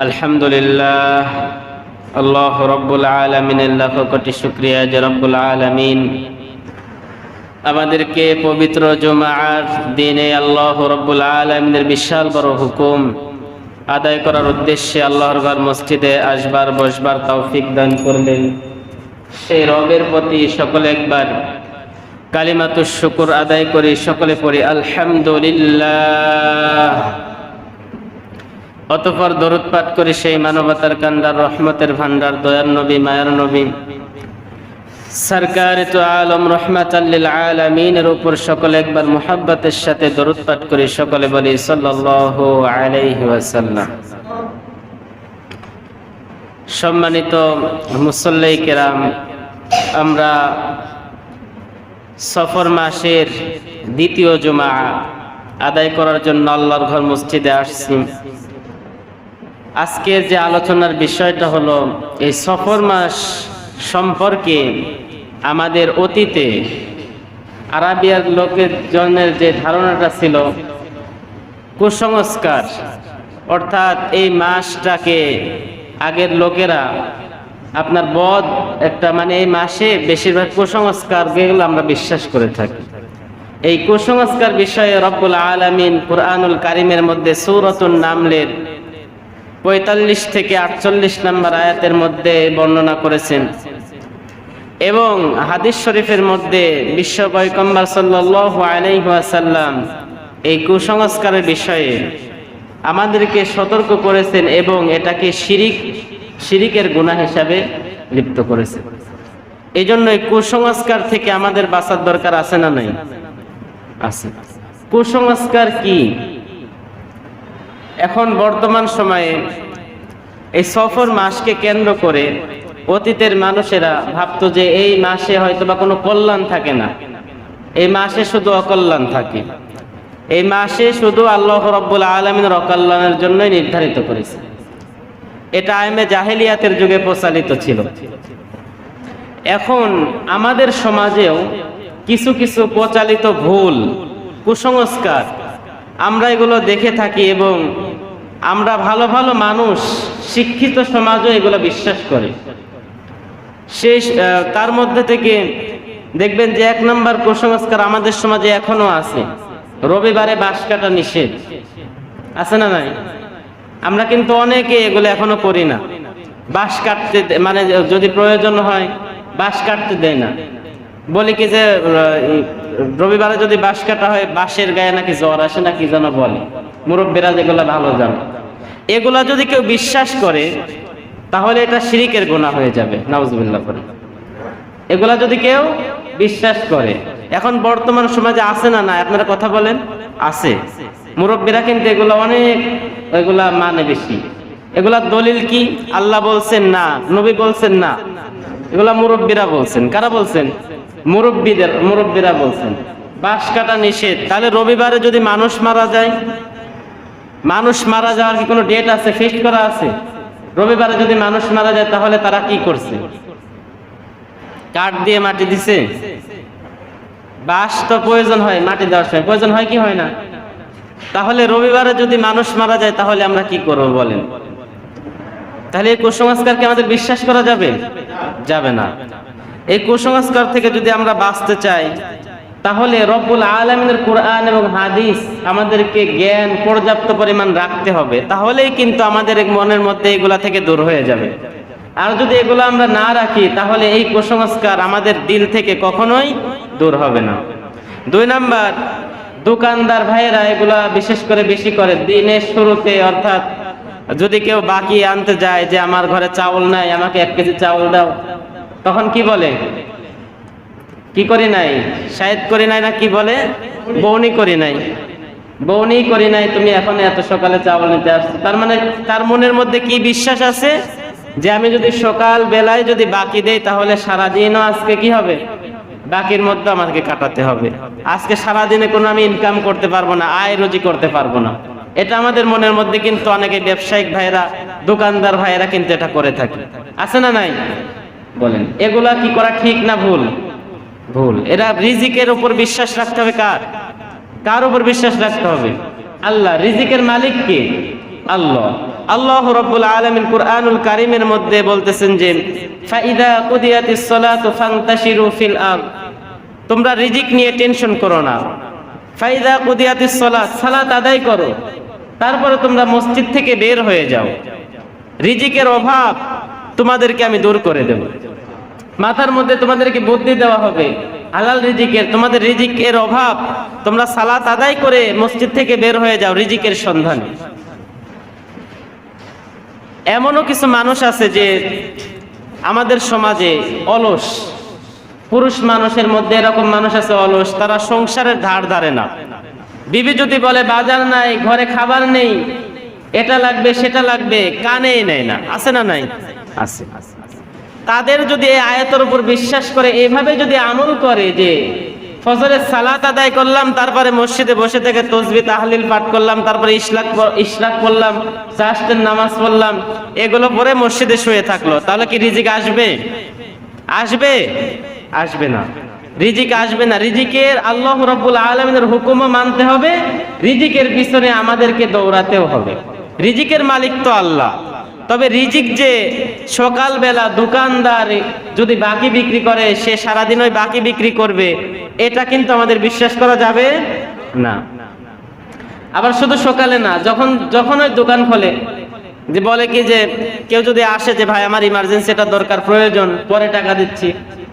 আলহামদুলিল্লাহ, আল্লাহ রব্বুল আলামিনের লাখ কোটি শুকরিয়া যে রব্বুল আলামিন আমাদেরকে পবিত্র জুমার দিনে আল্লাহ রব্বুল আলামিনের বিশাল বড় হুকুম আদায় করার উদ্দেশ্যে আল্লাহর ঘর মসজিদে আসবার বসবার তৌফিক দান করলেন। সেই রবের প্রতি সকলে একবার কালিমাতুশ শুকর আদায় করি, সকলে পড়ি আলহামদুলিল্লাহ। অতঃপর দরুদ পাঠ করি সেই মানবতার কান্ডার রহমতের ভান্ডার দয়ার নবী মায়ার নবী সরকারে তো আলম রহমাতাল লিল আলামিনের উপর সকলে একবার মুহাব্বতের সাথে দরুদ পাঠ করি, সকলে বলি সাল্লাল্লাহু আলাইহি ওয়াসাল্লাম। সম্মানিত মুসল্লি কেরাম, আমরা সফর মাসের দ্বিতীয় জুমা আদায় করার জন্য আল্লাহর ঘর মসজিদে আসছি। আজকের যে আলোচনার বিষয়টা হলো এই সফর মাস সম্পর্কে আমাদের অতীতে আরাবিয়ার লোকের জনের যে ধারণাটা ছিল কুসংস্কার, অর্থাৎ এই মাসটাকে আগের লোকেরা আপনার বদ একটা এই মাসে বেশিরভাগ কুসংস্কার যেগুলো আমরা বিশ্বাস করে থাকি। এই কুসংস্কার বিষয়ে রব্বুল আলামিন কুরআনুল কারীমের মধ্যে সূরাতুন নামলের 45 থেকে 48 নম্বর আয়াতের মধ্যে বর্ণনা করেছেন এবং হাদিস শরীফের মধ্যে বিশ্ব পয়গম্বর সাল্লাল্লাহু আলাইহি ওয়াসাল্লাম এই কুসংস্কারের বিষয়ে আমাদেরকে সতর্ক করেছেন এবং এটাকে শিরিকের গুনাহ হিসাবে লিপ্ত করেছেন। এই জন্য এই কুসংস্কার থেকে আমাদের বাঁচার দরকার আছে না নাই? আছে। কুসংস্কার কি? এখন বর্তমান সময়ে এই সফর মাসকে কেন্দ্র করে অতীতের মানুষেরা ভাবতো যে এই মাসে হয়তোবা কোনো কল্যাণ থাকে না, এই মাসে শুধু অকল্যাণ থাকে, এই মাসে শুধু আল্লাহ রাব্বুল আলামিনের অকল্যাণের জন্যই নির্ধারিত করেছে। এটা আইমে জাহেলিয়াতের যুগে প্রচলিত ছিল। এখন আমাদের সমাজেও কিছু কিছু প্রচলিত ভুল কুসংস্কার আমরা এগুলো দেখে থাকি এবং আমরা ভালো ভালো মানুষ শিক্ষিত সমাজও এগুলো বিশ্বাস করে। সেই তার মধ্যে থেকে দেখবেন যে 1 নম্বর কুসংস্কার আমাদের সমাজে এখনো আছে, রবিবারে বাঁশ কাটা নিষেধ। আছে না নাই? আমরা কিন্তু অনেকে এগুলো এখনো করি না। বাঁশ কাটতে যদি প্রয়োজন হয় বাঁশ কাটতে দেয় না। বলি কি যে রবিবারে যদি বাঁশ কাটা হয় বাঁশের গায়ে নাকি জ্বর আসে না কি যেন বলে, মুরব্বীরা যেগুলো ভালো জানে। এগুলা যদি কেউ বিশ্বাস করে তাহলে এটা শিরিকের গুনাহ হয়ে যাবে, নাউজুবিল্লাহ করে। এগুলা যদি কেউ বিশ্বাস করে, এখন বর্তমান সমাজে আছে না না? আপনারা কথা বলেন। আছে। মুরব্বীরা কিন্তু এগুলো অনেক এগুলা মানে বেশি। এগুলা দলিল কি? আল্লাহ বলছেন না, নবী বলছেন না, এগুলা মুরব্বীরা বলছেন। কারা বলছেন? মুরব্বীরা বলছেন বাঁশ কাটা নিষেধ। তাহলে রবিবারে যদি মানুষ মারা যায়, মানুষ মারা যাওয়ার কি কোনো ডেট আছে, ফিক্সড করা আছে? রবিবারে যদি মানুষ মারা যায় তাহলে তারা কি করছে? কাঠ দিয়ে মাটি দিছে। বাঁশ তো প্রয়োজন হয় মাটি দেওয়ার সময়, প্রয়োজন হয় কি হয় না? তাহলে রবিবারে যদি মানুষ মারা যায় তাহলে আমরা কি করব বলেন? তাহলে এই কুসংস্কারকে আমাদের বিশ্বাস করা যাবে? যাবে না। এই কুসংস্কার থেকে যদি আমরা বাঁচতে চাই তাহলে রব্বুল আলামিনের কুরআন এবং হাদিস আমাদেরকে জ্ঞান পর্যাপ্ত পরিমাণ রাখতে হবে, তাহলেই কিন্তু আমাদের মনের মধ্যে এগুলা থেকে দূর হয়ে যাবে। আর যদি এগুলো আমরা না রাখি তাহলে এই কুসংস্কার আমাদের দিল থেকে কখনোই দূর হবে না। 2 নাম্বার, দোকানদার ভাইয়েরা এগুলা বিশেষ করে বেশি করে দিনের শুরুতে, অর্থাৎ যদি কেউ বাকি আনতে যায় যে আমার ঘরে চাউল নাই, আমাকে 1 কেজি চাউল দাও, তখন কি বলে? কি করি নাই? শায়েদ করি নাই না কি বলে? বউনি করি নাই, বউনি করি নাই, তুমি এখন এত সকালে চাউল নিতে আসছো। তার মানে তার মনের মধ্যে কি বিশ্বাস আছে যে আমি যদি সকাল বেলায় যদি বাকি দেই তাহলে সারাদিনও আজকে কি হবে? বাকির মধ্যে আমাকে কাটাতে হবে। আজকে সারাদিনে কোনো আমি ইনকাম করতে পারবো না, আয় রুজি করতে পারবো না। এটা আমাদের মনের মধ্যে কিন্তু অনেকে ব্যবসায়িক ভাইরা, দোকানদার ভাইরা কিন্তু এটা করে থাকে। আছে না নাই? বলেন, এগুলা কি করা ঠিক না ভুল? ভুল। এরা রিজিকের উপর বিশ্বাস রাখতে হবে। কার উপর বিশ্বাস রাখতে হবে? আল্লাহ। রিজিকের মালিক কে? আল্লাহ। আল্লাহ রাব্বুল আলামিন কুরআনুল কারীমের মধ্যে বলতেছেন যে ফাইদা কুদিয়াতিস সালাতু ফান্তাশিরু ফিল আরদ, তোমরা রিজিক নিয়ে টেনশন করো না। ফাইদা কুদিয়াতিস সালাত, সালাত আদায় করো, তারপরে তোমরা মসজিদ থেকে বের হয়ে যাও। রিজিকের অভাব তোমাদেরকে আমি দূর করে দেব। মাথার মধ্যে তোমাদেরকে বুদ্ধি দেওয়া হবে হালাল রিজিকের। তোমাদের রিজিকের অভাব, তোমরা সালাত আদায় করে মসজিদ থেকে বের হয়ে যাও রিজিকের সন্ধানে। এমনও কিছু মানুষ আছে যে আমাদের সমাজে অলস, পুরুষ মানুষের মধ্যে এরকম মানুষ আছে অলস, তারা সংসারের ধার ধারে না। বিবি যদি বলে বাজার নাই, ঘরে খাবার নেই, এটা লাগবে সেটা লাগবে, কানেই নেয় না। আছে না নাই? আছে। তাদের যদি এই আয়াতের উপর বিশ্বাস করে, এইভাবে যদি আমল করে যে ফজরের সালাত আদায় করলাম, তারপরে মসজিদে বসে থেকে তাসবিহ তাহলিল পাঠ করলাম, তারপরে ইশরাক পড়লাম, চারটের নামাজ পড়লাম, এগুলো পরে মসজিদে শুয়ে থাকলো, তাহলে কি রিজিক আসবে? আসবে? আসবে না, রিজিক আসবে না। রিজিকের আল্লাহ রাব্বুল আলামিনের হুকুমও মানতে হবে, রিজিকের পিছনে আমাদেরকে দৌড়াতেও হবে। রিজিকের মালিক তো আল্লাহ। তবে রিজিক যে সকালবেলা দোকানদার যদি বাকি বিক্রি করে, সে সারাদিন ওই বাকি বিক্রি করবে, এটা কিন্তু আমাদের বিশ্বাস করা যাবে না। আবার শুধু সকালে না, যখন ওই দোকান খোলে, যে বলে কি যে কেউ যদি আসে যে ভাই আমার ইমার্জেন্সি এটা দরকার, প্রয়োজন, পরে টাকা দিচ্ছি,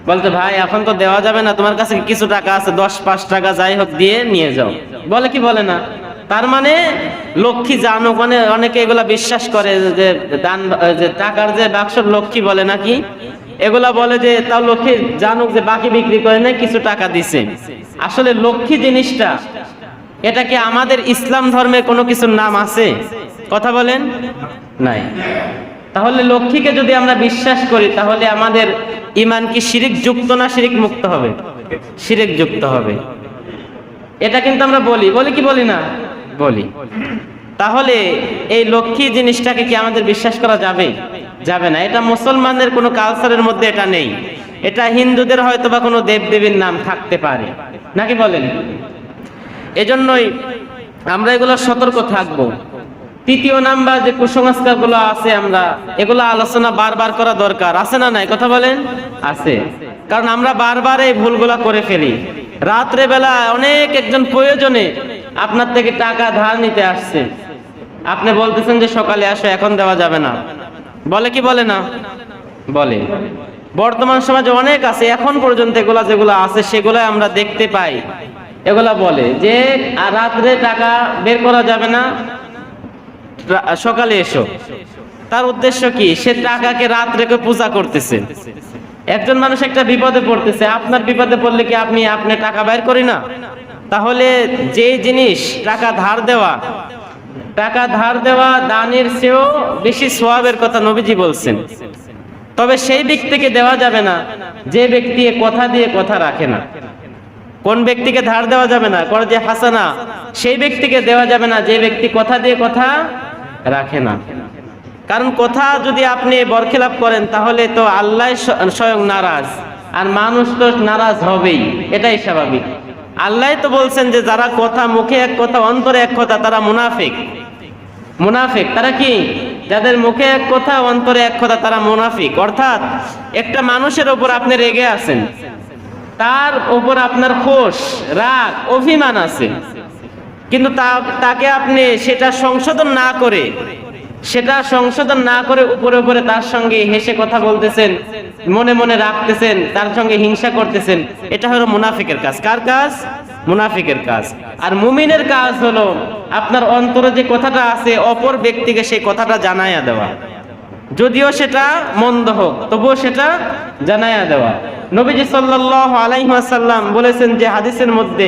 বলতে ভাই এখন তো দেওয়া যাবে না, তোমার কাছে কিছু টাকা আছে, 10-5 টাকা যাই হোক দিয়ে নিয়ে যাও। বলে কি বলে না? তার মানে লক্ষ্মী জানুক, মানে অনেকে এগুলা বিশ্বাস করে যে দান, যে টাকার যে বাক্সর লক্ষ্মী বলে নাকি, এগুলা বলে যে তাও লক্ষ্মী জানুক যে বাকি বিক্রি করে না, কিছু টাকা দিছে। আসলে লক্ষ্মী জিনিসটা, এটা কি আমাদের ইসলাম ধর্মে কোনো কিছুর নাম আছে? কথা বলেন, নাই। তাহলে লক্ষ্মীকে যদি আমরা বিশ্বাস করি, তাহলে আমাদের ঈমান কি শিরিক যুক্ত না শিরিক মুক্ত হবে? শিরিক যুক্ত হবে। এটা কিন্তু আমরা বলি কি বলি না? বলি। তাহলে এই লক্ষ্মী জিনিসটাকে কি আমাদের বিশ্বাস করা যাবে? যাবে না। এটা মুসলমানদের কোনো কালচারের মধ্যে এটা নেই। এটা হিন্দুদের হয়তো বা কোনো দেবদেবীর নাম থাকতে পারে, নাকি বলেন? এজন্যই আমরা এগুলো সতর্ক থাকবো। তৃতীয় নাম্বার যে কুসংস্কারগুলো আছে, আমরা এগুলো আলোচনা বারবার করা দরকার। আছে না নাই? কথা বলেন, আছে। কারণ আমরা বারবার এই ভুলগুলা করে ফেলি। রাত্রে বেলা অনেক একজন প্রয়োজনে আপনার থেকে টাকা ধার নিতে আসছে, আপনি বলতেছেন যে সকালে আসো, এখন দেওয়া যাবে না। বলে কি বলে না? বলে। বর্তমান সমাজে অনেক আছে, এখন পর্যন্ত এগুলা যেগুলো আছে সেগুলো আমরা দেখতে পাই। এগুলা বলে যে রাত্রে টাকা বের করা যাবে না, সকালে এসো। তার উদ্দেশ্য কি? সে টাকাকে রাত্রেকে পূজা করতেছে। একজন মানুষ একটা বিপদে পড়তেছে, আপনার বিপদে পড়লে কি আপনি টাকা বের করি না? তাহলে যে জিনিস টাকা ধার দেওয়া দানের চেয়েও বেশি সওয়াবের কথা নবীজি বলছেন। তবে সেই ব্যক্তিকে দেওয়া যাবে না যে ব্যক্তি কথা দিয়ে কথা রাখে না। কোন ব্যক্তিকে ধার দেওয়া যাবে না? যে হাসানা, সেই ব্যক্তিকে দেওয়া যাবে না যে ব্যক্তি কথা দিয়ে কথা রাখে না। কারণ কথা যদি আপনি বরখেলাপ করেন, তাহলে তো আল্লাহ স্বয়ং নারাজ, আর মানুষ তো নারাজ হবেই, এটাই স্বাভাবিক। আল্লাহ তো বলছেন যে যারা কথা মুখে এক কথা অন্তরে এক কথা, তারা মুনাফিক। তারা কি? যাদের মুখে এক কথা অন্তরে এক কথা, তারা মুনাফিক। অর্থাৎ একটা মানুষের উপর আপনি রেগে আছেন, তার উপর আপনার ক্ষোভ, রাগ, অভিমান আছে, কিন্তু তাকে আপনি সেটা সংশোধন না করে উপরে উপরে তার সঙ্গে হেসে কথা বলতেছেন, মনে মনে রাখতেছেন, তার সঙ্গে হিংসা করতেছেন। এটা হলো মুনাফিকের কাজ। কার কাজ? মুনাফিকের কাজ। আর মুমিনের কাজ হলো আপনার অন্তরে যে কথাটা আছে, অপর ব্যক্তিকে সেই কথাটা জানাইয়া দেওয়া, যদিও সেটা মন্দ হোক, তবুও সেটা জানাইয়া দেওয়া। নবীজি সাল্লাল্লাহু আলাইহি ওয়াসাল্লাম বলেছেন যে হাদিসের মধ্যে,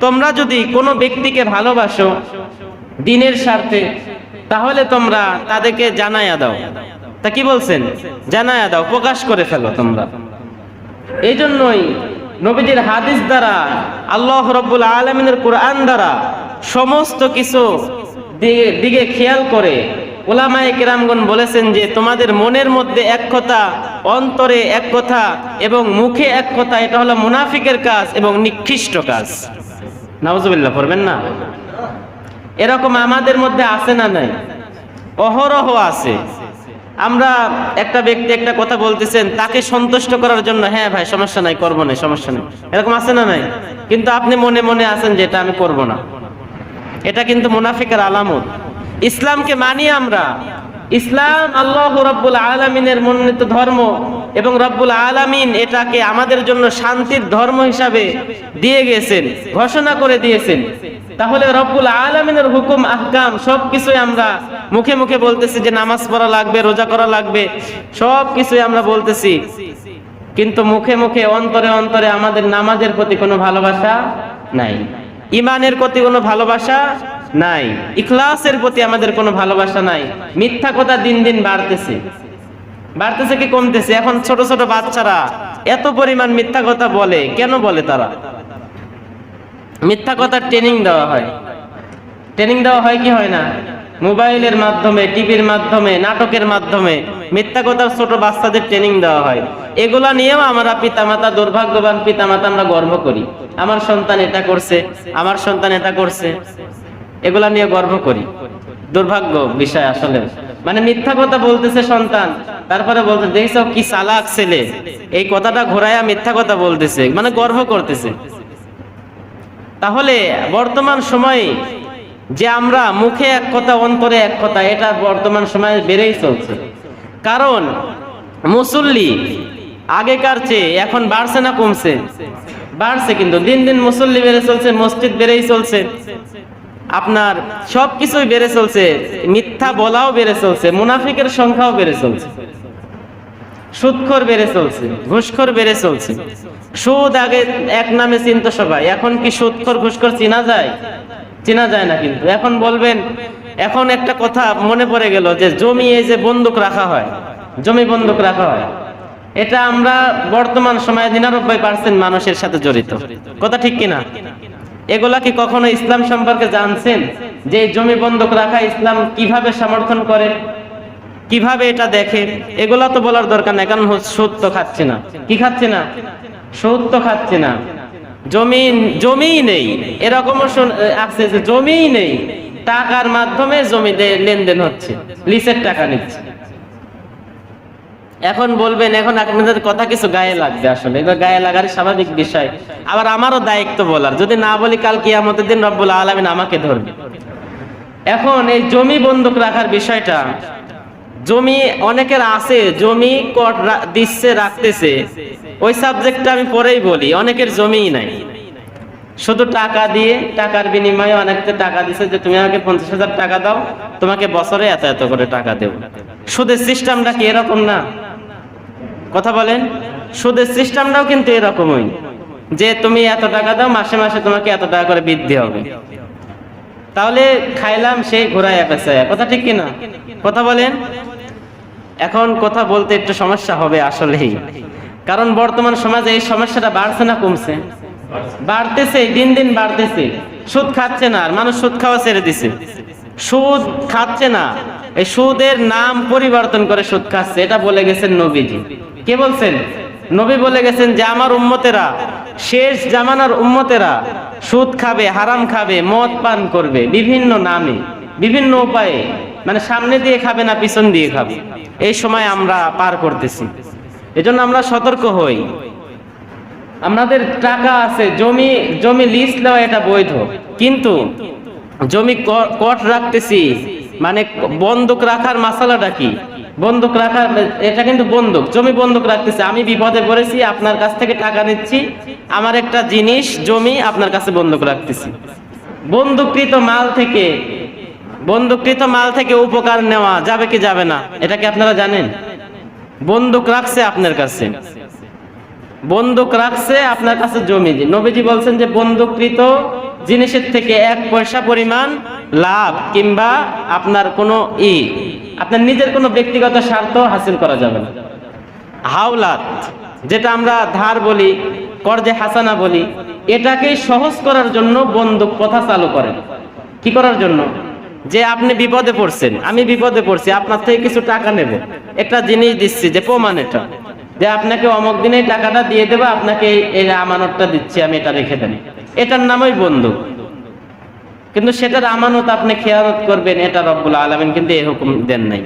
তোমরা যদি কোনো ব্যক্তিকে ভালোবাসো দ্বীনের স্বার্থে, তাহলে তোমরা তাদেরকে জানাইয়া দাও। তা কি বলছেন? জানাইয়া দাও, প্রকাশ করে ফেলো তোমরা। এই জন্যই নবীজির হাদিস দ্বারা, আল্লাহ রাব্বুল আলামিনের কোরআন দ্বারা সমস্ত কিছু দিকে খেয়াল করে উলামায়ে কেরামগণ বলেছেন যে তোমাদের মনের মধ্যে এক কথা, অন্তরে এক কথা এবং মুখে এক কথা, এটা হলো মুনাফিকের কাজ এবং নিকৃষ্ট কাজ। নাউজুবিল্লাহ, পড়বেন না? এরকম আমাদের মধ্যে আছে না নাই? অহরহ আছে। আমরা একটা ব্যক্তি একটা কথা বলতেছেন, তাকে সন্তুষ্ট করার জন্য, হ্যাঁ ভাই সমস্যা নাই, করবো না, সমস্যা নেই, এরকম আছে না নাই? কিন্তু আপনি মনে মনে আছেন যে এটা আমি করব না। এটা কিন্তু মুনাফিকের আলামত। ইসলামকে মানি আমরা, ইসলাম আল্লাহ রাব্বুল আলামিনের মনোনীত ধর্ম এবং রাব্বুল আলামিন এটাকে আমাদের জন্য শান্তির ধর্ম হিসাবে দিয়ে গেছেন, ঘোষণা করে দিয়েছেন। তাহলে রব্বুল আলামিনের হুকুম আহকাম সবকিছুই আমরা মুখে মুখে বলতেছি যে নামাজ পড়া লাগবে, রোজা করা লাগবে, সবকিছুই আমরা বলতেছি, কিন্তু মুখে মুখে অন্তরে অন্তরে আমাদের নামাজের প্রতি কোনো ভালোবাসা নাই, ইমানের প্রতি কোনো ভালোবাসা নাই, ইখলাসের প্রতি আমাদের কোনো ভালোবাসা নাই। মিথ্যা কথা দিন দিন বাড়তেছে, বাড়তেছে কি কমতেছে? এখন ছোট ছোট বাচ্চারা এত পরিমাণ মিথ্যা কথা বলে, কেন বলে? তারা মিথ্যা কথার ট্রেনিং দেওয়া হয়। ট্রেনিং দেওয়া হয় কি হয় না? মোবাইলের মাধ্যমে, টিভির মাধ্যমে, নাটকের মাধ্যমে মিথ্যা কথা ছোট বাচ্চাদের ট্রেনিং দেওয়া হয়। এগুলা নিয়েও আমরা পিতামাতা, দুর্ভাগ্যবান পিতামাতা, আমরা গর্ব করি, আমার সন্তান এটা করছে, আমার সন্তান এটা করছে, এগুলা নিয়ে গর্ব করি। দুর্ভাগ্য বিষয় আসলে। মানে মিথ্যা কথা বলতেছে সন্তান, তারপরে বলতে দেখছো কি চালাক ছেলে, এই কথাটা ঘোরায়া মিথ্যা কথা বলতেছে, মানে গর্ব করতেছে। তাহলে বর্তমান সময়ে যে আমরা মুখে এক কথা অন্তরে এক কথা, এটা বর্তমান সময়ে বেড়েই চলছে। কারণ মুসল্লি আগেকার চেয়ে এখন বাড়ছে না কমছে? বাড়ছে, কিন্তু দিন দিন মুসল্লি বেড়ে চলছে, মসজিদ বেড়েই চলছে, আপনার সবকিছুই বেড়ে চলছে, মিথ্যা বলাও বেড়ে চলছে, মুনাফিকের সংখ্যাও বেড়ে চলছে, সুদখোর বেড়ে চলছে, ঘুষখোর বেড়ে চলছে। সুদ আগে এক নামে চিনত সবাই, এখন কি সুদখোর ঘুষখোর চেনা যায়? চেনা যায় না। কিন্তু এখন বলবেন, এখন একটা কথা মনে পড়ে গেল যে জমি, এই যে বন্দুক রাখা হয়, জমি বন্দুক রাখা হয়, এটা আমরা বর্তমান সময়ে 99% মানুষের সাথে জড়িত। কথা ঠিক কিনা? এগুলা কি কখনো ইসলাম সম্পর্কে জানছেন যে জমি বন্দুক রাখা ইসলাম কিভাবে সমর্থন করে, কিভাবে এটা দেখে? এগুলা তো বলার দরকার নাই, কারণ সুদ তো খাচ্ছে না। কি খাচ্ছে না? সুদ তো খাচ্ছে না। জমিই নেই, এরকমও আছে যে জমিই নেই, টাকার মাধ্যমে জমিতে লেনদেন হচ্ছে, লিসের টাকা নিচ্ছে। এখন বলবেন, এখন আপনাদের কথা কিছু গায়ে লাগবে, আসলে এগুলো গায়ে লাগার স্বাভাবিক বিষয়। আবার আমারও দায়িত্ব বলার, যদি না বলি কাল কিয়ামতের দিন রব্বুল আলামিন আমাকে ধরবে। এখন এই জমি বন্দুক রাখার বিষয়টা, জমি অনেকের আছে, জমি কট দিচ্ছে, রাখতেছে, ওই সাবজেক্টটা আমি পরেই বলি। অনেকের জমিই নাই, শুধু টাকা দিয়ে, টাকার বিনিময়ে অনেককে টাকা দিছে যে তুমি আমাকে 50,000 টাকা দাও, তোমাকে বছরে এত এত করে টাকা দেব। সুদের সিস্টেমটা কি এরকম না? কথা বলেন। সুদের সিস্টেমটাও কিন্তু এরকমই, যে তুমি এত টাকা দাও, মাসে মাসে তোমাকে এত টাকা করে বৃদ্ধি হবে। তাহলে খাইলাম সেই ঘোরায় পেঁচায়। কথা ঠিক কিনা? কথা বলেন। এখন কথা বলতে একটু সমস্যা হবে আসলেই, কারণ বর্তমান সমাজে এই সমস্যাটা বাড়ছে না কমছে? বাড়তেছে, দিন দিন বাড়তেছে। সুদ খাচ্ছে না, আর মানুষ সুদ খাওয়া ছেড়ে দিছে। সুদ খাচ্ছে না, এই সুদের নাম পরিবর্তন করে সুদ খাচ্ছে, এটা বলে গেছেন নবীজি। কে বলছেন? নবী বলে গেছেন যে আমার উম্মতেরা, শেষ জামানার উম্মতেরা সুদ খাবে, হারাম খাবে, মদ পান করবে, বিভিন্ন নামে, বিভিন্ন উপায়ে, মানে সামনে দিয়ে খাবে না, পিছন দিয়ে খাবে। এই সময় আমরা পার করতেছি, এজন্য আমরা সতর্ক হই। আমাদের টাকা আছে, জমি লিজ নেওয়া এটা বৈধ, কিন্তু জমি কট রাখতেছি, মানে বন্দুক রাখার মাসালাটা কি? বন্দুক রাখার, এটা কিন্তু বন্দুক, জমি বন্দুক রাখতেছে। আমি বিপদে পড়েছি, আপনার কাছ থেকে টাকা নিচ্ছি, আমার একটা জিনিস জমি আপনার কাছে বন্দুক রাখতেছি। বন্দুককৃত মাল থেকে উপকার নেওয়া যাবে কি যাবে না? এটা কি আপনারা জানেন? বন্দুক রাখছে আপনার কাছে, বন্দুক রাখছে আপনার কাছে জমি। নবীজি বলছেন যে বন্দুককৃত জিনিসের থেকে 1 পয়সা পরিমাণ লাভ কিংবা আপনার কোনো আপনার নিজের কোনো ব্যক্তিগত স্বার্থ হাসিল করা যাবে না। হাওলাত, যেটা আমরা ধার বলি, কর্জে হাসানা বলি, এটাকে সহজ করার জন্য বন্দুক প্রথা চালু করেন। কি করার জন্য? যে আপনি বিপদে পড়ছেন, আমি বিপদে পড়ছি, আপনার থেকে কিছু টাকা নেব, একটা জিনিস দিচ্ছি যে প্রমাণ, এটা যে আপনাকে অমুক দিনে টাকাটা দিয়ে দেবো, আপনাকে এই আমানতটা দিচ্ছি, আমি এটা রেখে দেন, এটার নামই বন্দুক। কিন্তু সেটার আমানত আপনি খেয়ানত করবেন, এটা রব্বুল আলামিন কিন্তু এই হুকুম দেন নাই।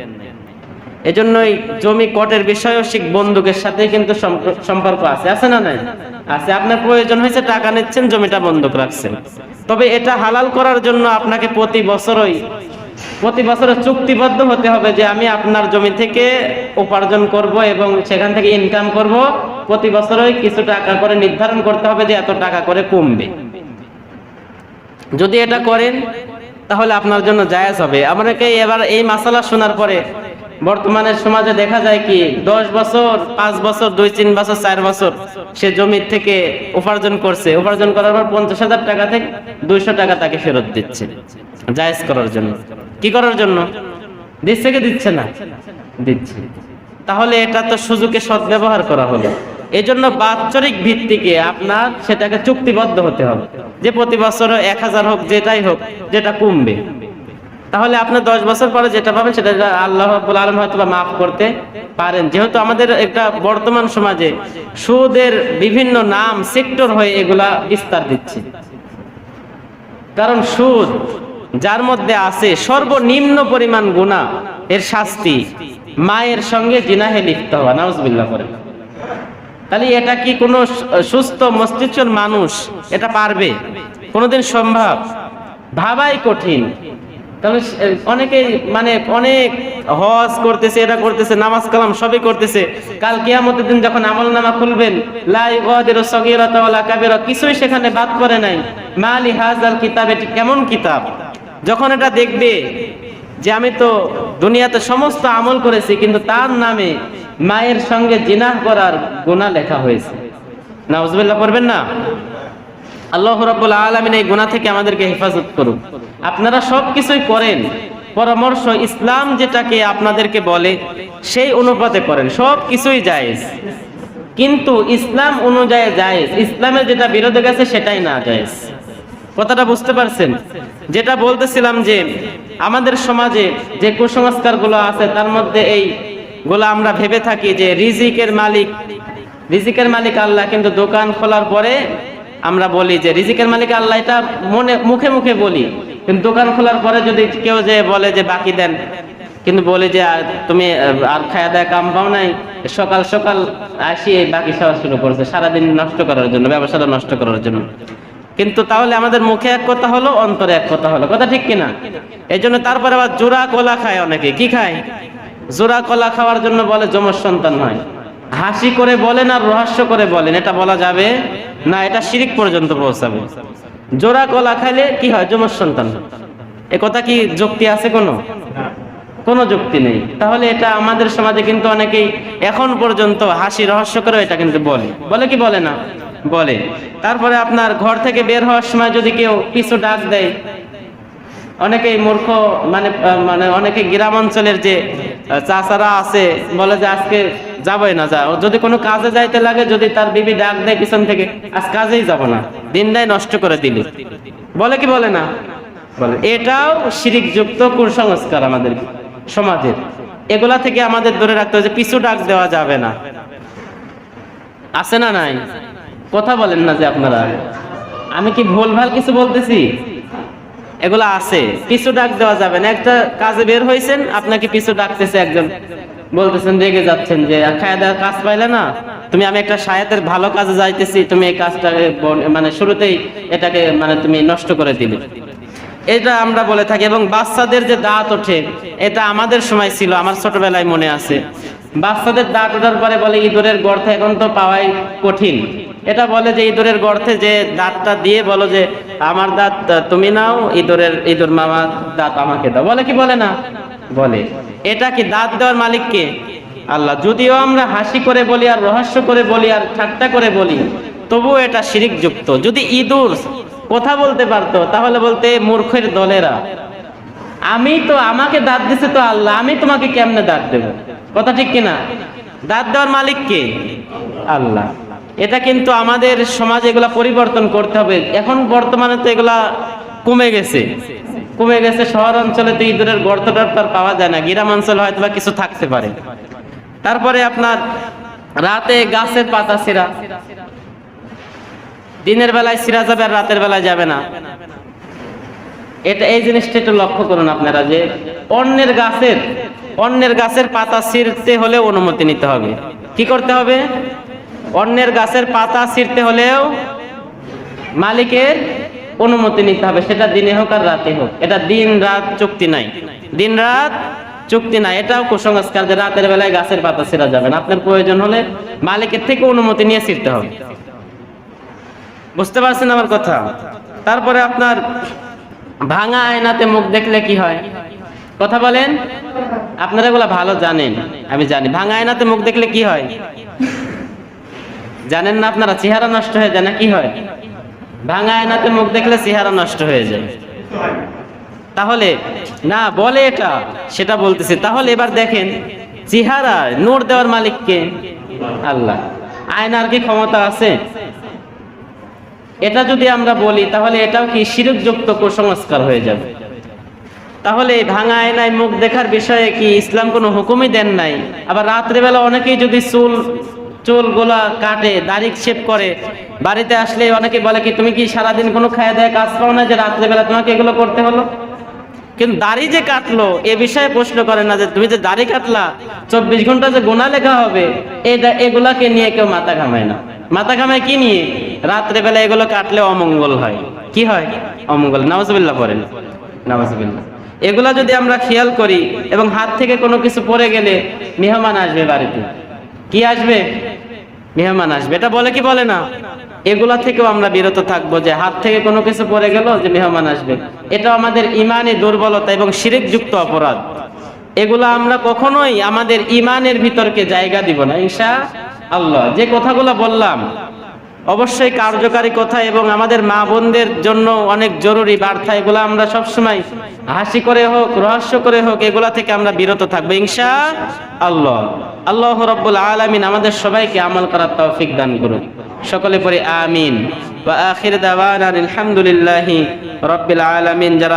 এজন্যই জমি কটের বিষয়েও শিখ বন্দুকের সাথে কিন্তু সম্পর্ক আছে না নাই? আছে। আপনার প্রয়োজন হয়েছে, টাকা নিচ্ছেন, জমিটা বন্দুক রাখছেন, তবে এটা হালাল করার জন্য আপনাকে প্রতি বছরে চুক্তিবদ্ধ হতে হবে যে আমি আপনার জমি থেকে উপার্জন করব এবং সেখান থেকে ইনকাম করব। প্রতি বছরই কিছু টাকা করে নির্ধারণ করতে হবে যে এত টাকা করে কমবে। যদি এটা করেন তাহলে আপনার জন্য জায়েজ হবে। আমাকে এবার এই মাসালা শোনার পরে বর্তমানের সমাজে দেখা যায় কি 10 বছর, 5 বছর, 2-3 বছর, 4 বছর সে জমি থেকে উপার্জন করছে, উপার্জন করার পর 50,000 টাকা থেকে 200 টাকা তাকে ফেরত দিচ্ছে জায়েজ করার জন্য। কি করার জন্য দিচ্ছে কি দিচ্ছে না? দিচ্ছে। তাহলে এটা তো সুযোগে সদ্ব্যবহার করা হলো। এই জন্য বাৎসরিক ভিত্তিকে আপনার সেটাকে চুক্তিবদ্ধ হতে হবে যে প্রতি বছর 1000 হোক, যেটাই হোক, যেটা কমবে। তাহলে আপনি 10 বছর পরে যেটা পাবেন সেটা আল্লাহ রাব্বুল আলামিন হয়তো মাফ করতে পারেন। যেহেতু আমাদের একটা বর্তমান সমাজে সুদের বিভিন্ন নাম, সেক্টর হয়ে এগুলা বিস্তার দিচ্ছে। কারণ সুদ যার মধ্যে আছে সর্বনিম্ন পরিমাণ গুনাহ, এর শাস্তি মায়ের সঙ্গে জিনাহে লিপ্ত হওয়া, নাউজুবিল্লাহ করে। তাহলে এটা কি কোনো সুস্থ মস্তিষ্কের মানুষ এটা পারবে? কোনোদিন সম্ভব? ভাবাই কঠিন। তাহলে অনেকেই অনেক হজ করতেছে, এটা করতেছে, নামাজ কালাম সবই করতেছে, কাল কিয়ামতের দিন যখন আমলনামা খুলবেন লা ইগাদিরু সগীরাতা ওয়ালা কাবীরা, কিছুই সেখানে বাদ পড়ে নাই। মালি হাযাল কিতাব, এটি কেমন কিতাব? যখন এটা দেখবে যে আমি তো দুনিয়াতে সমস্ত আমল করেছি কিন্তু তার নামে মায়ের সঙ্গে জিনাহ করার গুনাহ লেখা হয়েছে, নাউজুবিল্লাহ পড়বেন না? আল্লাহ রাব্বুল আলামিন এই গুনাহ থেকে আমাদেরকে হেফাজত করুন। আপনারা সব কিছুই করেন, পরামর্শ ইসলাম যেটাকে আপনাদেরকে বলে সেই অনুপাতে করেন, সব কিছুই জায়েজ, কিন্তু ইসলাম অনুযায়ী জায়েজ। ইসলামের যেটা বিরোধে গেছে সেটাই না জায়েজ। কথাটা বুঝতে পারছেন? যেটা বলতেছিলাম যে আমাদের সমাজে যে কুসংস্কারগুলো আছে তার মধ্যে এইগুলো আমরা ভেবে থাকি যে রিজিকের মালিক আল্লাহ, কিন্তু দোকান খোলার পরে আমরা বলি যে রিজিকের মালিক আল্লাহ, এটা মুখে মুখে বলি, কিন্তু দোকান খোলার পরে যদি কেউ যে বলে যে বাকি দেন, কিন্তু বলে যে তুমি আর খায়া দায়া কাম পাও নাই, সকাল সকাল আসি বাকি খাওয়া শুরু করছে, সারাদিন নষ্ট করার জন্য, ব্যবসাটা নষ্ট করার জন্য। কিন্তু তাহলে আমাদের মুখে এক কথা হলো, অন্তরে এক কথা হলো, কথা ঠিক কিনা? এই জন্য তারপরে আবার জোড়া কলা খায় অনেকে। কি খায়? জোড়া কলা খাওয়ার জন্য বলে যমজ সন্তান হয়। হাসি করে বলেন আর রহস্য করে বলেন, এটা বলা যাবে না, এটা শিরিক পর্যন্ত পৌঁছাবে। জোড়া কলা খাইলে কি হয়? যমজ সন্তান। এ কথা কি যুক্তি আছে? কোনো যুক্তি নেই। তাহলে এটা আমাদের সমাজে কিন্তু অনেকেই এখন পর্যন্ত হাসি রহস্য করে এটা কিন্তু বলে কি বলে না? বলে। তারপরে আপনার ঘর থেকে বের হওয়ার সময় যদি কেউ পিছু ডাক দেয়, অনেকেই মূর্খ, অনেকে গ্রাম অঞ্চলের যে চাচারা আছে বলে যে আজকে যাবই না, যদি কোনো কাজে যাইতে লাগে, যদি তার বিবি ডাক দেয় পিছন থেকে, আজ কাজেই যাব না, দিনটাই নষ্ট করে দিল, বলে কি বলে না? বলে। এটাও শিরিক যুক্ত কুসংস্কার আমাদের সমাজের। এগুলা থেকে আমাদের দূরে রাখতে হবে। যে পিছু ডাক দেওয়া যাবে না, আছে না নাই? কথা বলেন না যে আপনারা, আমি কি ভুলভাল কিছু বলতেছি? এগুলা আছে। পিছু ডাক দেওয়া যাবে না। একটা কাজে বের হয়েছেন, আপনাকে পিছু ডাকতেছে একজন, বলতেছেন, রেগে যাচ্ছেন যে খায়া দেওয়ার কাজ পাইলে না তুমি, আমি একটা শায়াতের ভালো কাজে যাইতেছি, তুমি এই কাজটাকে শুরুতেই এটাকে তুমি নষ্ট করে দিলে, এটা আমরা বলে থাকি। এবং বাচ্চাদের যে দাঁত ওঠে, এটা আমাদের সময় ছিল, আমার ছোটবেলায় মনে আছে, বাচ্চাদের দাঁত ওঠার পরে বলে ইঁদুরের গর্তে, এখন তো পাওয়াই কঠিন, এটা বলে যে ইঁদুরের গর্তে যে দাঁতটা দিয়ে বলো যে আমার দাঁত তুমি নাও, ইঁদুর মামার দাঁত আমাকে দাও, বলে কি বলে না? বলে। এটা কি দাঁত দেওয়ার মালিক কে? আল্লাহ। যদিও আমরা হাসি করে বলি আর রহস্য করে বলি আর ঠাট্টা করে বলি, তবুও এটা শিরিক যুক্ত। যদি ইঁদুর কথা বলতে পারতো তাহলে বলতে মূর্খের দলেরা, আমাকে দাঁত দিছে তো আল্লাহ, আমি তোমাকে কেমনে দাঁত দেব? কথা ঠিক কিনা? দাঁত দেওয়ার মালিক কে? আল্লাহ। এটা কিন্তু আমাদের সমাজে এগুলা পরিবর্তন করতে হবে। এখন বর্তমানে তো এগুলা কমে গেছে। শহর অঞ্চলে তো ইঁদুরের গর্তটা তার পাওয়া যায় না, গ্রাম অঞ্চলে হয়তো বা কিছু থাকতে পারে। তারপরে আপনার রাতে গাছের পাতা ছিঁড়া, দিনের বেলায় ছিঁড়া যাবে আর রাতের বেলায় যাবে না। এই জিনিসটা একটু লক্ষ্য করুন আপনারা, যে অন্যের গাছের পাতা ছিঁড়তে হলে অনুমতি নিতে হবে। কি করতে হবে? অন্যের গাছের পাতা ছিঁড়তে হলেও মালিকের অনুমতি নিতে হবে, সেটা দিনে হোক আর রাতে হোক। এটা দিন রাত চুক্তি নাই, দিন রাত চুক্তি নাই। এটাও কুসংস্কার যে রাতের বেলায় গাছের পাতা ছিঁড়া যাবে না। আপনার প্রয়োজন হলে মালিকের থেকে অনুমতি নিয়ে ছিঁড়তে হবে। বুঝতে পারছেন আমার কথা? তারপরে আপনার ভাঙা আয়নাতে মুখ দেখলে কি হয়? কথা বলেন। আপনারা এগুলা ভালো জানেন, আমি জানি। ভাঙা আয়নাতে মুখ দেখলে কি হয় জানেন না আপনারা? চেহারা নষ্ট হয়ে যায় না? কি হয়? ভাঙা আয়নাতে মুখ দেখলে চেহারা নষ্ট হয়ে যায়। তাহলে না বলে এটা, সেটা বলতেছি। তাহলে এবার দেখেন, চেহারা নূর দেওয়ার মালিক কে? আল্লাহ। আয়নার কি ক্ষমতা আছে? এটা যদি আমরা বলি তাহলে এটাও কি শিরকযুক্ত কুসংস্কার হয়ে যাবে। তাহলে ভাঙা আয়নায় মুখ দেখার বিষয়ে কি ইসলাম কোনো হুকুমই দেন নাই? আবার রাত্রেবেলা অনেকেই যদি চুলগুলা কাটে, দাড়ি শেভ করে, বাড়িতে আসলে অনেকে বলে কি তুমি কি সারাদিন কোনো খায় দেয় কাজ পাও না যে রাত্রেবেলা তোমাকে এগুলো করতে হলো? কিন্তু দাড়ি যে কাটলো এ বিষয়ে প্রশ্ন করে না যে তুমি যে দাড়ি কাটলা 24 ঘন্টা যে গুনাহ লেখা হবে, এগুলাকে নিয়ে কেউ মাথা ঘামায় না। মাথা ঘামায় কি নিয়ে? রাত্রেবেলা এগুলো কাটলে অমঙ্গল হয়। কি হয়? অমঙ্গল। নাউজুবিল্লাহ পড়েন, নাউজুবিল্লাহ। এগুলা যদি আমরা খেয়াল করি, এবং হাত থেকে কোনো কিছু পড়ে গেলে মেহমান আসবে বাড়িতে, কি আসবে? মেহমান আসবে। এটা বলে কি বলে না? এগুলা থেকেও আমরা বিরত থাকবো, যে হাত থেকে কোনো কিছু পড়ে গেল যে মেহমান আসবে। এটা আমাদের ইমানে দুর্বলতা এবং শিরকযুক্ত অপরাধ। এগুলা আমরা কখনোই আমাদের ইমানের ভিতরকে জায়গা দিব না ইনশাআল্লাহ। যে কথাগুলো বললাম অবশ্যই কার্যকারী কথা এবং আমাদের মা বোনদের জন্য অনেক জরুরি বার্তা। এগুলো আমরা সবসময় হাসি করে হোক, রহস্য করে হোক, এগুলা থেকে আমরা বিরত থাকবো ইনশাআল্লাহ। আল্লাহ রাব্বুল আলামিন আমাদের সবাইকে আমল করার তৌফিক দান করুন। সকলে পড়ে আমিন। ওয়া আখির দাওয়ানা আলহামদুলিল্লাহি রাব্বিল আলামিন। যারা